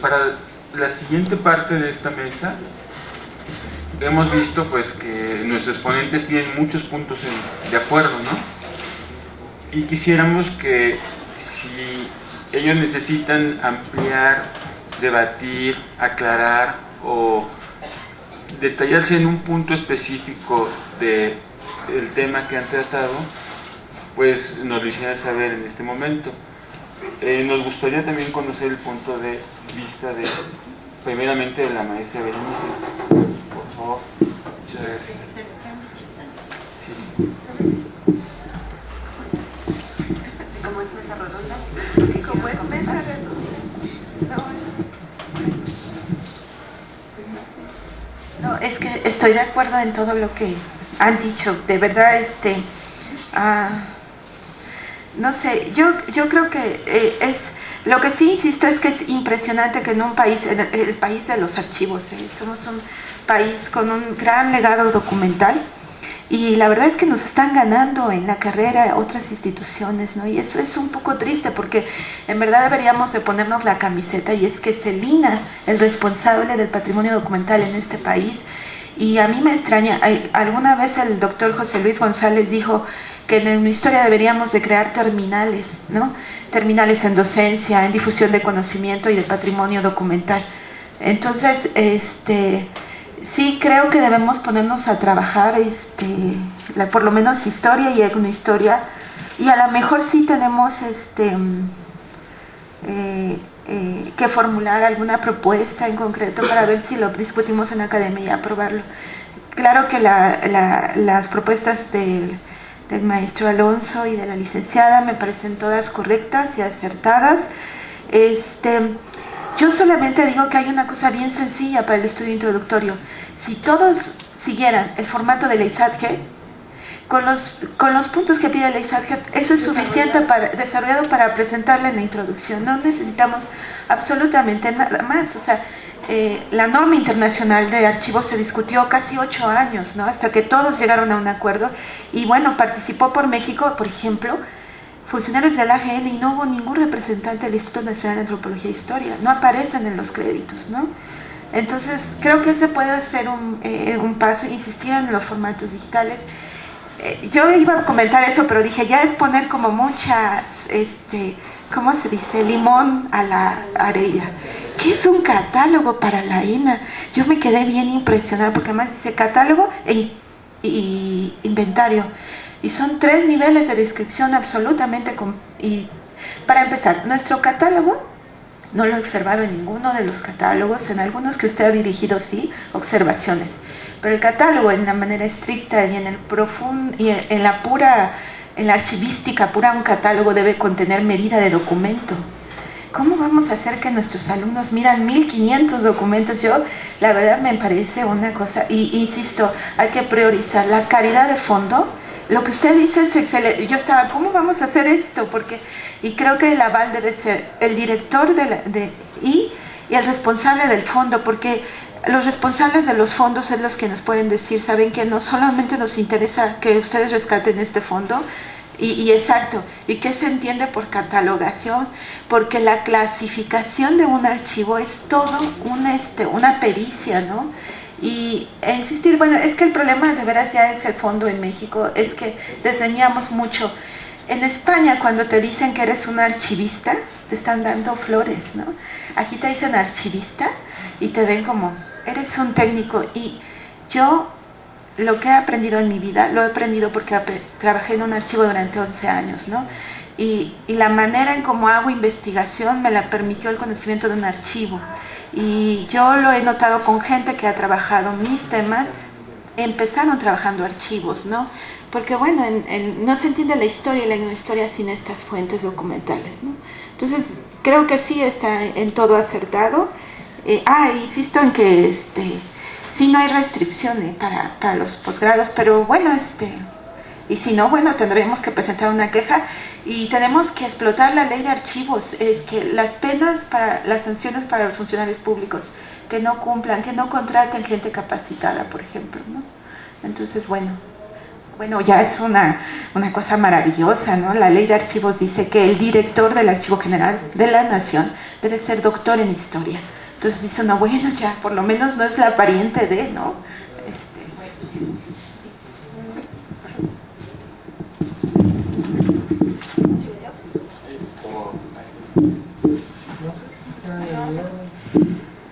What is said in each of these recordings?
Para la siguiente parte de esta mesa, hemos visto pues que nuestros ponentes tienen muchos puntos de acuerdo, ¿no? Y quisiéramos que si ellos necesitan ampliar, debatir, aclarar o detallarse en un punto específico del tema que han tratado, pues nos lo hicieran saber en este momento. Nos gustaría también conocer el punto de vista primeramente de la maestra Berenice. Por favor. Muchas gracias. Sí. ¿Cómo es mesa redonda? ¿Cómo es mesa redonda? No, es que estoy de acuerdo en todo lo que han dicho. De verdad, no sé, yo creo que es lo que sí insisto es que es impresionante que en un país, en el país de los archivos, somos un país con un gran legado documental y la verdad es que nos están ganando en la carrera otras instituciones, ¿no? Y eso es un poco triste porque en verdad deberíamos de ponernos la camiseta y es que es el INAH el responsable del patrimonio documental en este país. Y a mí me extraña, alguna vez el doctor José Luis González dijo que en una historia deberíamos de crear terminales, ¿no? Terminales en docencia, en difusión de conocimiento y de patrimonio documental. Entonces, sí creo que debemos ponernos a trabajar, por lo menos historia y etnohistoria, y a lo mejor sí tenemos que formular alguna propuesta en concreto para ver si lo discutimos en la academia y aprobarlo. Claro que las propuestas del maestro Alonso y de la licenciada me parecen todas correctas y acertadas. Yo solamente digo que hay una cosa bien sencilla para el estudio introductorio. Si todos siguieran el formato de la ISADG, con los puntos que pide la ISADG, eso es suficiente desarrollado para presentarle en la introducción. No necesitamos absolutamente nada más. O sea, la norma internacional de archivos se discutió casi 8 años, ¿no? Hasta que todos llegaron a un acuerdo. Y bueno, participó por México, por ejemplo, funcionarios del AGN y no hubo ningún representante del Instituto Nacional de Antropología e Historia. No aparecen en los créditos, ¿no? Entonces, creo que ese puede ser un paso, insistir en los formatos digitales. Yo iba a comentar eso, pero dije, ya es poner como muchas, ¿cómo se dice? Limón a la arella. ¿Qué es un catálogo para la ENA? Yo me quedé bien impresionada porque además dice catálogo y inventario. Y son 3 niveles de descripción absolutamente... Y para empezar, nuestro catálogo, no lo he observado en ninguno de los catálogos, en algunos que usted ha dirigido sí, observaciones. Pero el catálogo en la manera estricta y en el profundo, y en la archivística pura, un catálogo debe contener medida de documento. ¿Cómo vamos a hacer que nuestros alumnos miran 1500 documentos? Yo, la verdad, me parece una cosa, y insisto, hay que priorizar la calidad de fondo. Lo que usted dice es excelente. Yo estaba, ¿cómo vamos a hacer esto? Y creo que el aval debe ser el director y el responsable del fondo, porque los responsables de los fondos son los que nos pueden decir, saben que no solamente nos interesa que ustedes rescaten este fondo, y exacto, y qué se entiende por catalogación, porque la clasificación de un archivo es todo una pericia, ¿no? Y insistir, bueno, es que el problema de veras ya es el fondo en México, es que desdeñamos mucho. En España, cuando te dicen que eres un archivista, te están dando flores, ¿no? Aquí te dicen archivista y te ven como, eres un técnico. Y yo, lo que he aprendido en mi vida, lo he aprendido porque trabajé en un archivo durante 11 años, ¿no? Y la manera en cómo hago investigación me la permitió el conocimiento de un archivo. Y yo lo he notado con gente que ha trabajado mis temas, empezaron trabajando archivos, ¿no? Porque bueno, no se entiende la historia y la historia sin estas fuentes documentales, ¿no? Entonces, creo que sí está en todo acertado. Insisto en que sí no hay restricciones para los posgrados, pero bueno, y si no, bueno, tendremos que presentar una queja y tenemos que explotar la ley de archivos, que las penas, las sanciones para los funcionarios públicos que no cumplan, que no contraten gente capacitada, por ejemplo, ¿no? Entonces, bueno, Bueno, ya es una cosa maravillosa, ¿no? La ley de archivos dice que el director del Archivo General de la Nación debe ser doctor en historia. Entonces dice uno, bueno, ya, por lo menos no es la pariente de, ¿no?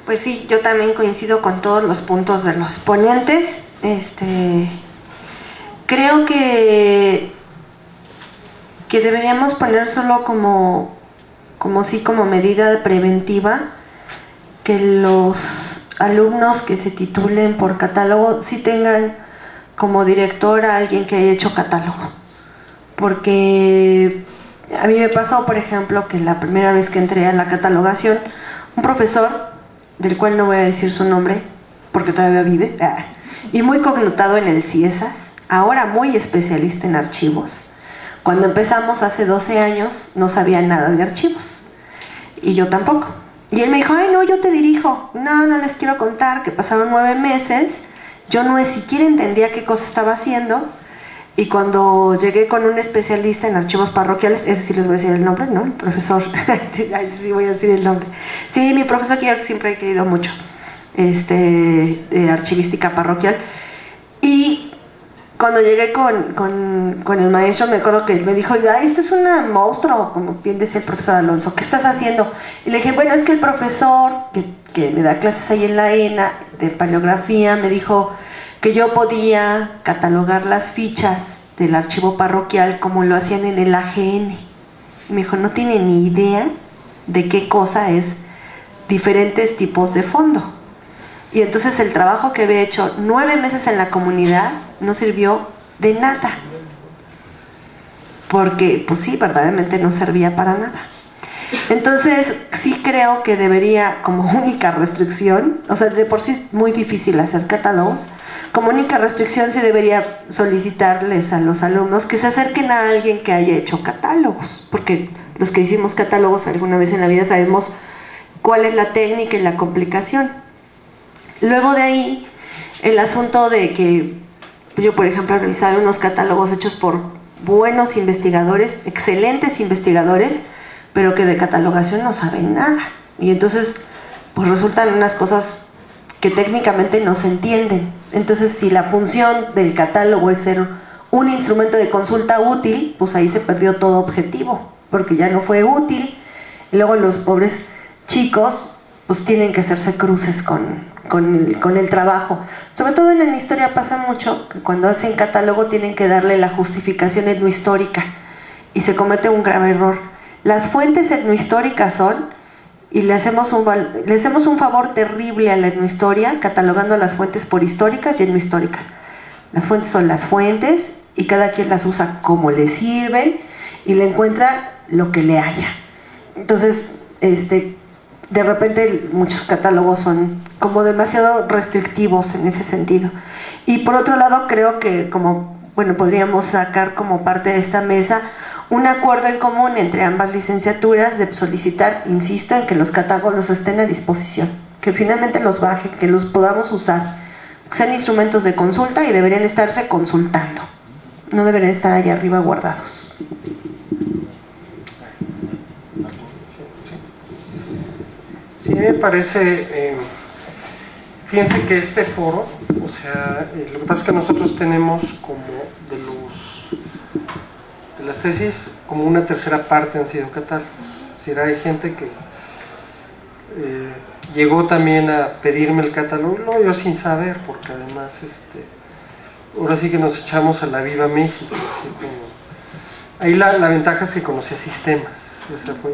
Pues sí, yo también coincido con todos los puntos de los ponentes. Creo que deberíamos poner solo como medida preventiva que los alumnos que se titulen por catálogo sí tengan como director a alguien que haya hecho catálogo. Porque a mí me pasó, por ejemplo, que la primera vez que entré a la catalogación, un profesor, del cual no voy a decir su nombre, porque todavía vive, y muy connotado en el CIESAS, ahora muy especialista en archivos. Cuando empezamos hace 12 años, no sabía nada de archivos, y yo tampoco. Y él me dijo, ay no, yo te dirijo. No les quiero contar que pasaron 9 meses, yo no siquiera entendía qué cosa estaba haciendo, y cuando llegué con un especialista en archivos parroquiales, ese sí les voy a decir el nombre, ¿no? El profesor, sí voy a decir el nombre. Sí, mi profesor que yo siempre he querido mucho, de archivística parroquial. Y cuando llegué con el maestro, me acuerdo que él me dijo, este es un monstruo, como bien decía el profesor Alonso, ¿qué estás haciendo? Y le dije, bueno, es que el profesor que me da clases ahí en la ENA de paleografía me dijo que yo podía catalogar las fichas del archivo parroquial como lo hacían en el AGN. Y me dijo, no tiene ni idea de qué cosa es diferentes tipos de fondo. Y entonces el trabajo que había hecho 9 meses en la comunidad no sirvió de nada. Porque, pues sí, verdaderamente no servía para nada. Entonces, sí creo que debería, como única restricción, o sea, de por sí es muy difícil hacer catálogos, como única restricción sí debería solicitarles a los alumnos que se acerquen a alguien que haya hecho catálogos, porque los que hicimos catálogos alguna vez en la vida sabemos cuál es la técnica y la complicación. Luego de ahí, el asunto de que yo, por ejemplo, revisar unos catálogos hechos por buenos investigadores, excelentes investigadores, pero que de catalogación no saben nada. Y entonces, pues resultan unas cosas que técnicamente no se entienden. Entonces, si la función del catálogo es ser un instrumento de consulta útil, pues ahí se perdió todo objetivo, porque ya no fue útil. Y luego los pobres chicos, pues tienen que hacerse cruces con el trabajo. Sobre todo en la historia pasa mucho, que cuando hacen catálogo tienen que darle la justificación etnohistórica, y se comete un grave error. Las fuentes etnohistóricas son, y le hacemos un favor terrible a la etnohistoria catalogando las fuentes por históricas y etnohistóricas. Las fuentes son las fuentes y cada quien las usa como le sirven y le encuentra lo que le haya. Entonces, de repente muchos catálogos son como demasiado restrictivos en ese sentido. Y por otro lado, creo que podríamos sacar como parte de esta mesa un acuerdo en común entre ambas licenciaturas de solicitar, insisto, en que los catálogos estén a disposición, que finalmente los bajen, que los podamos usar, que sean instrumentos de consulta y deberían estarse consultando, no deberían estar allá arriba guardados. Sí, me parece, fíjense que este foro, o sea, lo que pasa es que nosotros tenemos como de las tesis, como una tercera parte han sido catálogos. Es decir, hay gente que llegó también a pedirme el catálogo, no, yo sin saber, porque además ahora sí que nos echamos a la viva México. Ahí la ventaja es que conocía sistemas,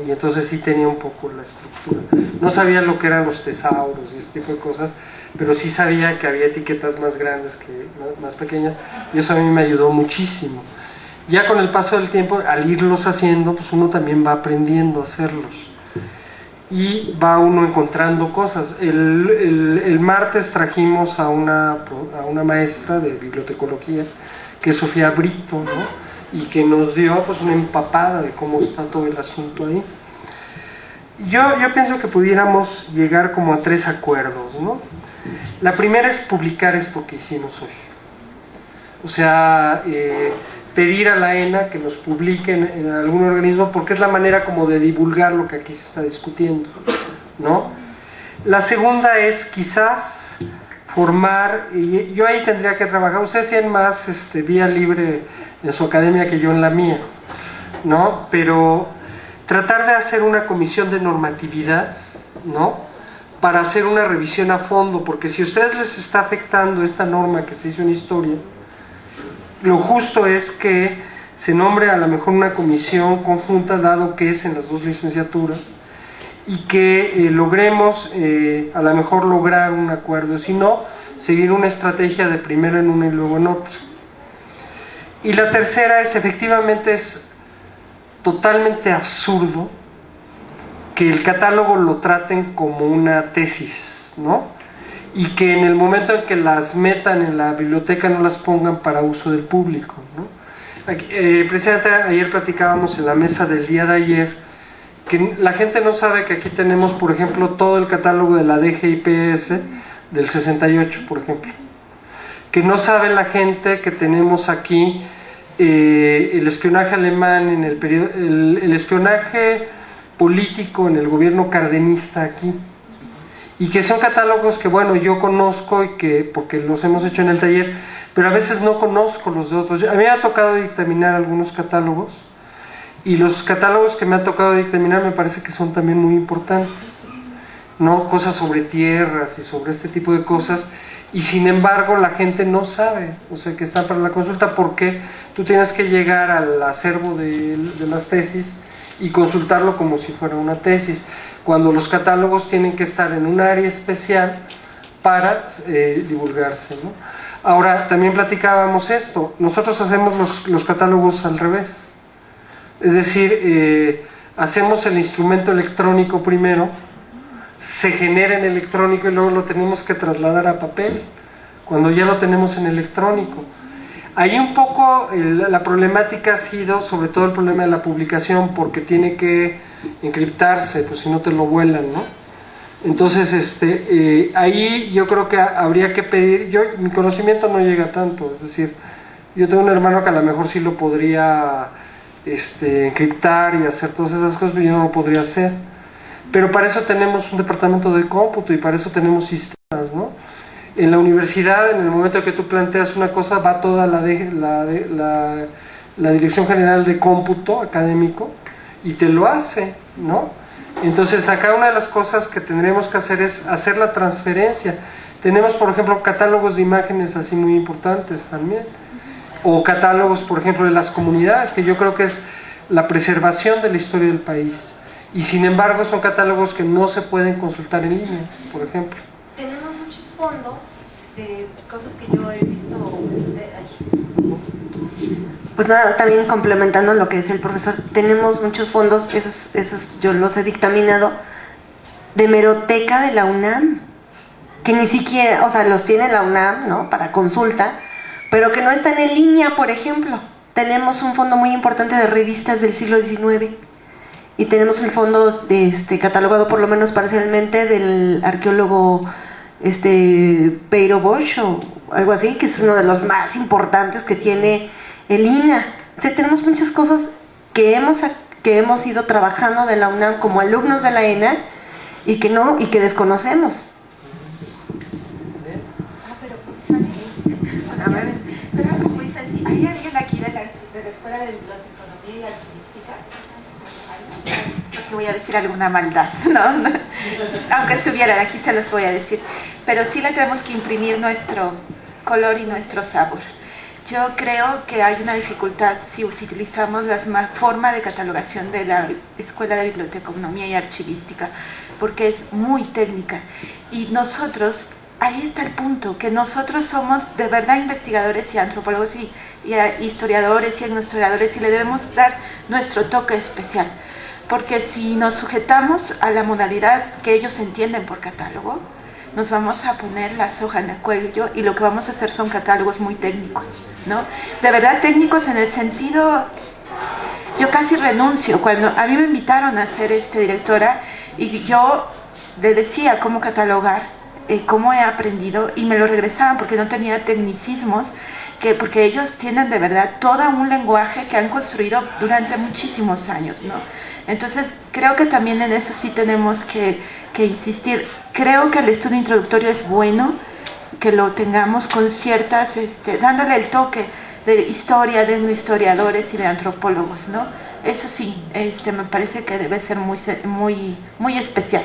y entonces sí tenía un poco la estructura. No sabía lo que eran los tesauros y ese tipo de cosas, pero sí sabía que había etiquetas más grandes que más pequeñas, y eso a mí me ayudó muchísimo. Ya con el paso del tiempo, al irlos haciendo, pues uno también va aprendiendo a hacerlos y va uno encontrando cosas. El martes trajimos a una maestra de bibliotecología, que es Sofía Brito, ¿no? Y que nos dio pues una empapada de cómo está todo el asunto ahí. Yo pienso que pudiéramos llegar como a 3 acuerdos, ¿no? La primera es publicar esto que hicimos hoy. O sea, pedir a la ENA que nos publique en algún organismo, porque es la manera como de divulgar lo que aquí se está discutiendo, ¿no? La segunda es quizás formar, y yo ahí tendría que trabajar, ustedes tienen más vía libre en su academia que yo en la mía, ¿no? Pero tratar de hacer una comisión de normatividad, ¿no? Para hacer una revisión a fondo, porque si a ustedes les está afectando esta norma que se hizo en historia, lo justo es que se nombre a lo mejor una comisión conjunta, dado que es en las dos licenciaturas, y que logremos a lo mejor lograr un acuerdo, si no, seguir una estrategia de primero en una y luego en otra. Y la tercera es, efectivamente, es totalmente absurdo que el catálogo lo traten como una tesis, ¿no? Y que en el momento en que las metan en la biblioteca no las pongan para uso del público, ¿no? Aquí, precisamente ayer platicábamos en la mesa del día de ayer que la gente no sabe que aquí tenemos, por ejemplo, todo el catálogo de la DGIPS del 68, por ejemplo. Que no sabe la gente que tenemos aquí el espionaje alemán en el periodo, el espionaje político en el gobierno cardenista aquí, y que son catálogos que, bueno, yo conozco y que, porque los hemos hecho en el taller, pero a veces no conozco los de otros. A mí me ha tocado dictaminar algunos catálogos, y los catálogos que me ha tocado dictaminar me parece que son también muy importantes, ¿no? Cosas sobre tierras y sobre este tipo de cosas, y sin embargo la gente no sabe, o sea, que están para la consulta, porque tú tienes que llegar al acervo de las tesis y consultarlo como si fuera una tesis, cuando los catálogos tienen que estar en un área especial para divulgarse, ¿no? Ahora, también platicábamos esto, nosotros hacemos los catálogos al revés, es decir, hacemos el instrumento electrónico primero, se genera en electrónico y luego lo tenemos que trasladar a papel, cuando ya lo tenemos en electrónico. Ahí un poco la problemática ha sido sobre todo el problema de la publicación, porque tiene que encriptarse, pues si no te lo vuelan, ¿no? Entonces, ahí yo creo que habría que pedir, mi conocimiento no llega tanto, es decir, yo tengo un hermano que a lo mejor sí lo podría encriptar y hacer todas esas cosas, pero yo no lo podría hacer. Pero para eso tenemos un departamento de cómputo y para eso tenemos sistemas, ¿no? En la universidad, en el momento que tú planteas una cosa, va toda la Dirección General de Cómputo Académico y te lo hace, ¿no? Entonces acá una de las cosas que tendremos que hacer es hacer la transferencia. Tenemos, por ejemplo, catálogos de imágenes así muy importantes también, o catálogos, por ejemplo, de las comunidades, que yo creo que es la preservación de la historia del país, y sin embargo son catálogos que no se pueden consultar en línea, por ejemplo. Tenemos muchos fondos de cosas que yo he visto ahí. Pues nada, también complementando lo que decía el profesor, tenemos muchos fondos, esos yo los he dictaminado, de hemeroteca de la UNAM, que ni siquiera, o sea, los tiene la UNAM, ¿no?, para consulta, pero que no están en línea. Por ejemplo, tenemos un fondo muy importante de revistas del siglo XIX, y tenemos el fondo catalogado por lo menos parcialmente del arqueólogo Peiro Bosch o algo así, que es uno de los más importantes que tiene el INAH. O sea, tenemos muchas cosas que hemos ido trabajando de la UNAM como alumnos de la ENA y que desconocemos. A ver, pero es muy sencillo. ¿Hay alguien aquí de la Escuela de Biblioteconomía y Archivística? Porque voy a decir alguna maldad, ¿no? Aunque estuvieran aquí se los voy a decir. Pero sí le tenemos que imprimir nuestro color y nuestro sabor. Yo creo que hay una dificultad si utilizamos la forma de catalogación de la Escuela de Biblioteconomía y Archivística, porque es muy técnica. Y nosotros, ahí está el punto, que nosotros somos de verdad investigadores y antropólogos y historiadores y etnohistoriadores, y le debemos dar nuestro toque especial. Porque si nos sujetamos a la modalidad que ellos entienden por catálogo, nos vamos a poner la soga en el cuello y lo que vamos a hacer son catálogos muy técnicos, ¿no? De verdad técnicos en el sentido, yo casi renuncio. Cuando a mí me invitaron a ser directora y yo le decía cómo catalogar, cómo he aprendido, y me lo regresaban porque no tenía tecnicismos porque ellos tienen de verdad todo un lenguaje que han construido durante muchísimos años, ¿no? Entonces, creo que también en eso sí tenemos que insistir. Creo que el estudio introductorio es bueno, que lo tengamos con ciertas, dándole el toque de historia, de historiadores y de antropólogos, ¿no? Eso sí, me parece que debe ser muy especial.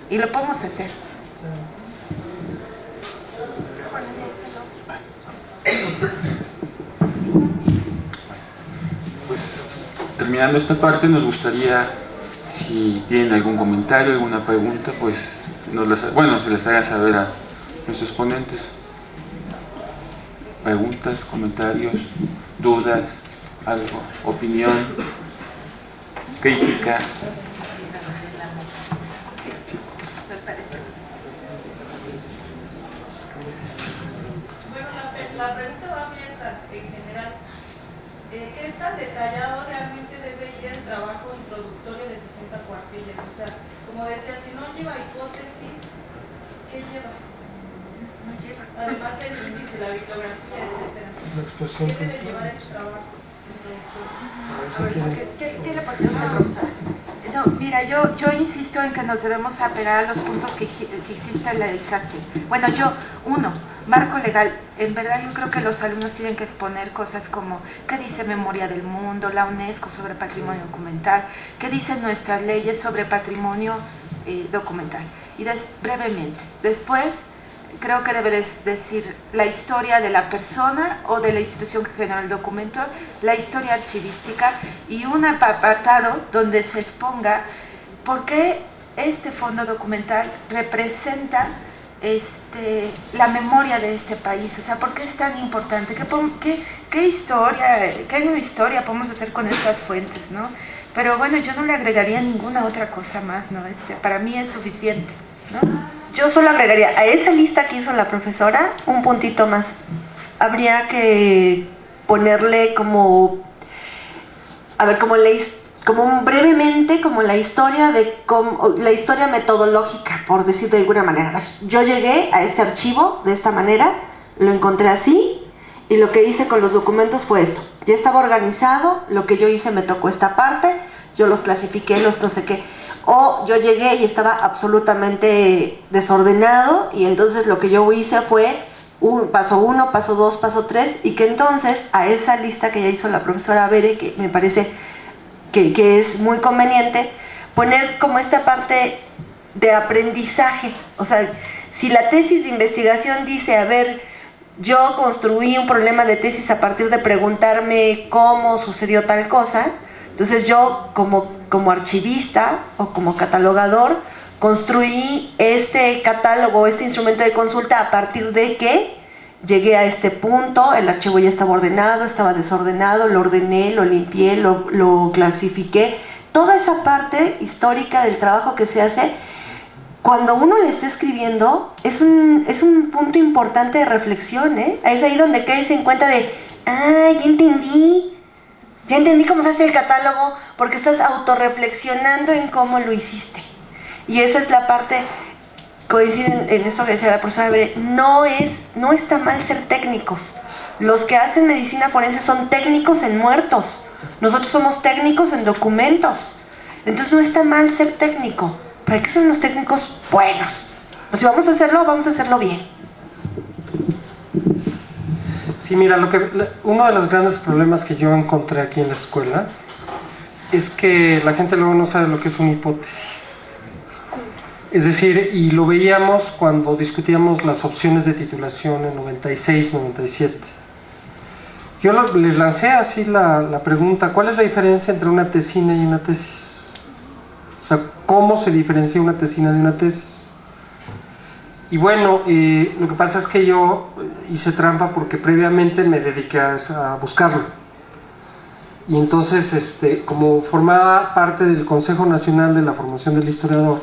Y lo podemos hacer. Pues terminando esta parte, nos gustaría, si tienen algún comentario, alguna pregunta, pues se les haga saber a nuestros ponentes. Preguntas, comentarios, dudas, algo, opinión, crítica. La pregunta va abierta en general. ¿Qué tan detallado realmente debe ir el trabajo introductorio de 60 cuartillas? O sea, como decía, si no lleva hipótesis, ¿qué lleva? No lleva. Además el índice, la bibliografía, etcétera. ¿Qué debe llevar ese trabajo introductorio? ¿Qué le podemos usar? No, mira, yo insisto en que nos debemos apegar a los puntos que existe en la ISATGE. Bueno, marco legal. En verdad yo creo que los alumnos tienen que exponer cosas como qué dice Memoria del Mundo, la UNESCO sobre patrimonio documental, qué dicen nuestras leyes sobre patrimonio documental. Y brevemente. Después, creo que debe decir la historia de la persona o de la institución que generó el documento, la historia archivística y un apartado donde se exponga por qué este fondo documental representa la memoria de este país, o sea, por qué es tan importante, qué historia podemos hacer con estas fuentes, ¿no? Pero bueno, yo no le agregaría ninguna otra cosa más, ¿no? Para mí es suficiente, ¿no? Yo solo agregaría a esa lista que hizo la profesora un puntito más. Habría que ponerle como brevemente como la historia la historia metodológica, por decir de alguna manera. Yo llegué a este archivo de esta manera, lo encontré así y lo que hice con los documentos fue esto. Ya estaba organizado, lo que yo hice me tocó esta parte, yo los clasifiqué, los no sé qué. O yo llegué y estaba absolutamente desordenado y entonces lo que yo hice fue paso 1, paso 2, paso 3 y que entonces a esa lista que ya hizo la profesora Bere, que me parece que es muy conveniente, poner como esta parte de aprendizaje. O sea, si la tesis de investigación dice, a ver, yo construí un problema de tesis a partir de preguntarme cómo sucedió tal cosa, entonces yo como archivista o como catalogador construí este catálogo, este instrumento de consulta a partir de que llegué a este punto, el archivo ya estaba ordenado, estaba desordenado, lo ordené, lo limpié, lo clasifiqué. Toda esa parte histórica del trabajo que se hace, cuando uno le está escribiendo, es un punto importante de reflexión, ¿eh? Es ahí donde caes en cuenta de, ya entendí cómo se hace el catálogo, porque estás autorreflexionando en cómo lo hiciste. Y esa es la parte, coincide en esto que decía la profesora Bere, no está mal ser técnicos. Los que hacen medicina forense son técnicos en muertos. Nosotros somos técnicos en documentos. Entonces no está mal ser técnico. ¿Para qué son los técnicos buenos? Pues si vamos a hacerlo bien. Sí, mira, uno de los grandes problemas que yo encontré aquí en la escuela es que la gente luego no sabe lo que es una hipótesis. Es decir, y lo veíamos cuando discutíamos las opciones de titulación en 96, 97. Yo les lancé así la pregunta, ¿cuál es la diferencia entre una tesina y una tesis? O sea, ¿cómo se diferencia una tesina de una tesis? Y bueno, lo que pasa es que yo hice trampa porque previamente me dediqué a buscarlo. Y entonces, como formaba parte del Consejo Nacional de la Formación del Historiador,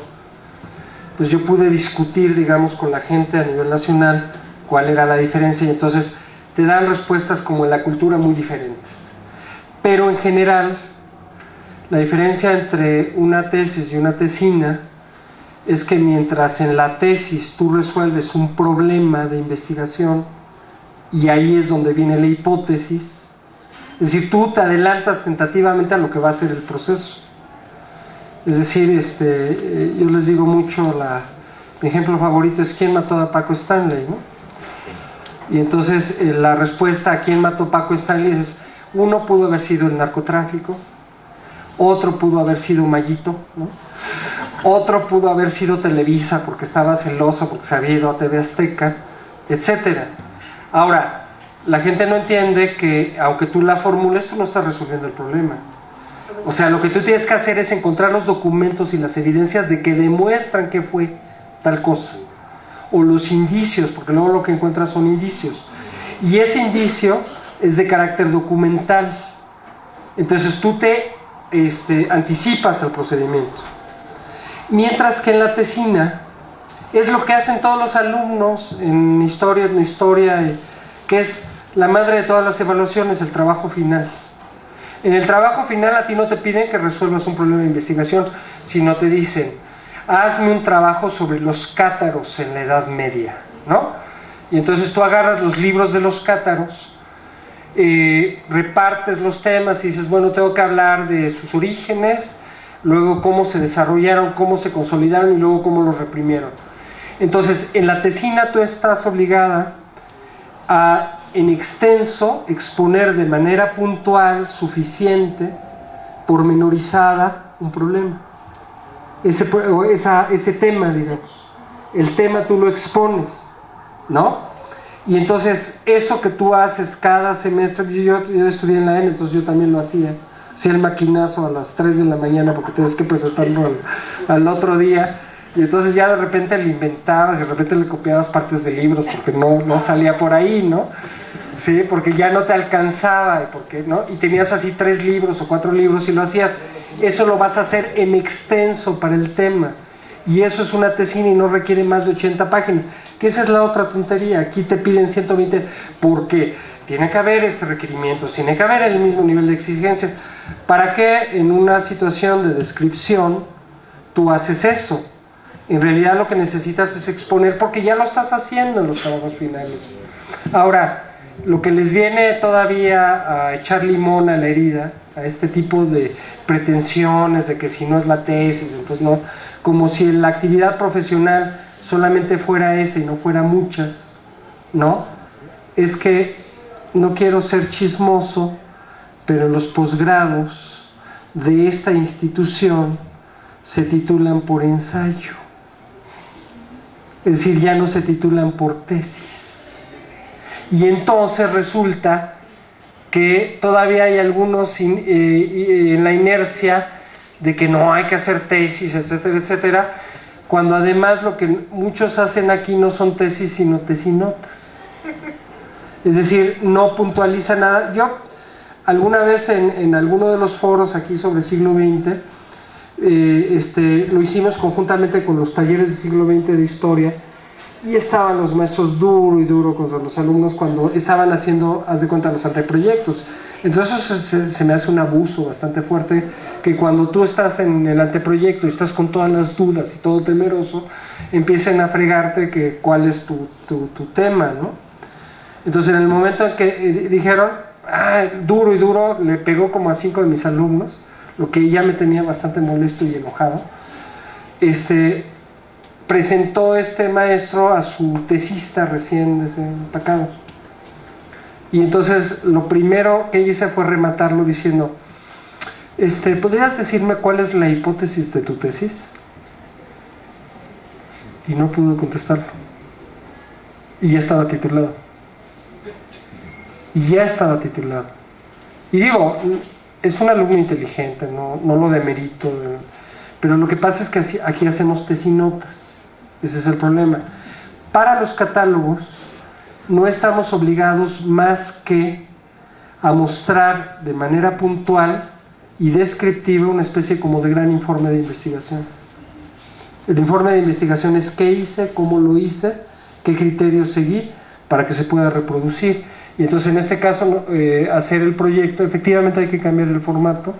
pues yo pude discutir, digamos, con la gente a nivel nacional cuál era la diferencia, y entonces te dan respuestas como en la cultura muy diferentes. Pero en general, la diferencia entre una tesis y una tesina es que mientras en la tesis tú resuelves un problema de investigación, y ahí es donde viene la hipótesis. Es decir, tú te adelantas tentativamente a lo que va a ser el proceso. Es decir, yo les digo mucho, mi ejemplo favorito es ¿quién mató a Paco Stanley?, ¿no? Y entonces la respuesta a quién mató a Paco Stanley es: uno pudo haber sido el narcotráfico, otro pudo haber sido Mayito, ¿no? Otro pudo haber sido Televisa porque estaba celoso porque se había ido a TV Azteca, etcétera. Ahora, la gente no entiende que aunque tú la formules, tú no estás resolviendo el problema. O sea, lo que tú tienes que hacer es encontrar los documentos y las evidencias de que demuestran que fue tal cosa, o los indicios, porque luego lo que encuentras son indicios, y ese indicio es de carácter documental. Entonces tú te anticipas al procedimiento, mientras que en la tesina es lo que hacen todos los alumnos en historia, que es la madre de todas las evaluaciones, el trabajo final. En el trabajo final a ti no te piden que resuelvas un problema de investigación, sino te dicen: hazme un trabajo sobre los cátaros en la Edad Media, ¿no? Y entonces tú agarras los libros de los cátaros, repartes los temas y dices: bueno, tengo que hablar de sus orígenes, luego cómo se desarrollaron, cómo se consolidaron y luego cómo los reprimieron. Entonces, en la tesina tú estás obligada a, en extenso, exponer de manera puntual, suficiente, pormenorizada, un problema. Ese tema, digamos. El tema tú lo expones, ¿no? Y entonces, eso que tú haces cada semestre, yo estudié en la ENA, entonces yo también lo hacía el maquinazo a las 3 de la mañana porque tienes que presentarlo al otro día, y entonces ya de repente le inventabas y de repente le copiabas partes de libros porque no salía por ahí, ¿no? Sí, porque ya no te alcanzaba, ¿no? Y tenías así 3 libros o 4 libros y lo hacías. Eso lo vas a hacer en extenso para el tema, y eso es una tesina y no requiere más de 80 páginas, que esa es la otra tontería. Aquí te piden 120 porque tiene que haber requerimientos, tiene que haber el mismo nivel de exigencia. ¿Para qué en una situación de descripción tú haces eso? En realidad lo que necesitas es exponer, porque ya lo estás haciendo en los trabajos finales. Ahora, lo que les viene todavía a echar limón a la herida, a este tipo de pretensiones de que si no es la tesis, entonces no, como si la actividad profesional solamente fuera esa y no fuera muchas, ¿no? Es que no quiero ser chismoso, pero los posgrados de esta institución se titulan por ensayo. Es decir, ya no se titulan por tesis. Y entonces resulta que todavía hay algunos en la inercia de que no hay que hacer tesis, etcétera, etcétera, cuando además lo que muchos hacen aquí no son tesis sino tesinotas. Es decir, no puntualiza nada. Yo alguna vez en alguno de los foros aquí sobre siglo XX, lo hicimos conjuntamente con los talleres de siglo XX de historia, y estaban los maestros duro y duro contra los alumnos cuando estaban haciendo, haz de cuenta, los anteproyectos. Entonces se me hace un abuso bastante fuerte que cuando tú estás en el anteproyecto y estás con todas las dudas y todo temeroso, empiecen a fregarte que cuál es tu tema, ¿no? Entonces en el momento en que dijeron duro y duro, le pegó como a 5 de mis alumnos, lo que ya me tenía bastante molesto y enojado. Presentó este maestro a su tesista recién desempacado, y entonces lo primero que hice fue rematarlo diciendo: ¿podrías decirme cuál es la hipótesis de tu tesis? Y no pudo contestarlo, y ya estaba titulado. Y digo, es un alumno inteligente, no lo demerito, pero lo que pasa es que aquí hacemos tesinotas. Ese es el problema. Para los catálogos no estamos obligados más que a mostrar de manera puntual y descriptiva una especie como de gran informe de investigación. El informe de investigación es qué hice, cómo lo hice, qué criterios seguí para que se pueda reproducir. Y entonces en este caso hacer el proyecto, efectivamente hay que cambiar el formato.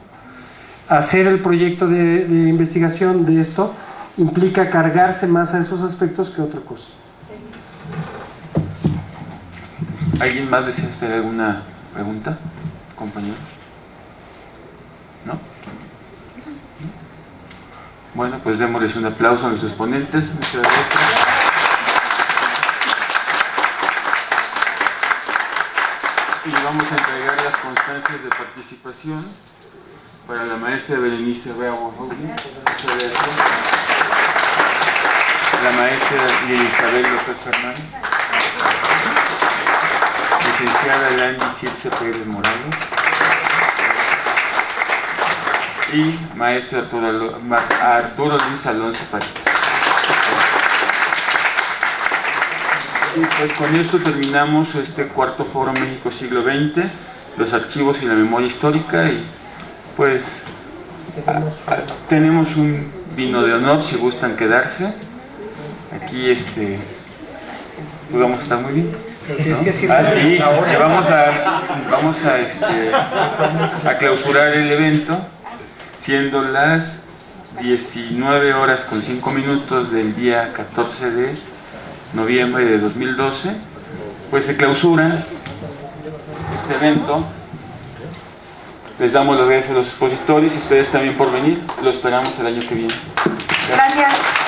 Hacer el proyecto de investigación de esto implica cargarse más a esos aspectos que otra cosa. ¿Alguien más desea hacer alguna pregunta, compañeros? ¿No? Bueno, pues démosles un aplauso a nuestros ponentes. Muchas gracias. Y vamos a entregar las constancias de participación para la maestra Berenice Bravo Rubio. Muchas gracias. La maestra Isabel López Fernández. Licenciada Landy Circe Pérez Morales. Y maestro Arturo Luis Alonso Párez. Y pues con esto terminamos este cuarto Foro México Siglo XX, los archivos y la memoria histórica, y pues tenemos un vino de honor si gustan quedarse. Aquí pues vamos a estar muy bien, ¿no? Sí, que vamos a clausurar el evento, siendo las 19 horas con 5 minutos del día 14 de noviembre de 2012, pues se clausura este evento. Les damos las gracias a los expositores y ustedes también por venir. Lo esperamos el año que viene. Gracias.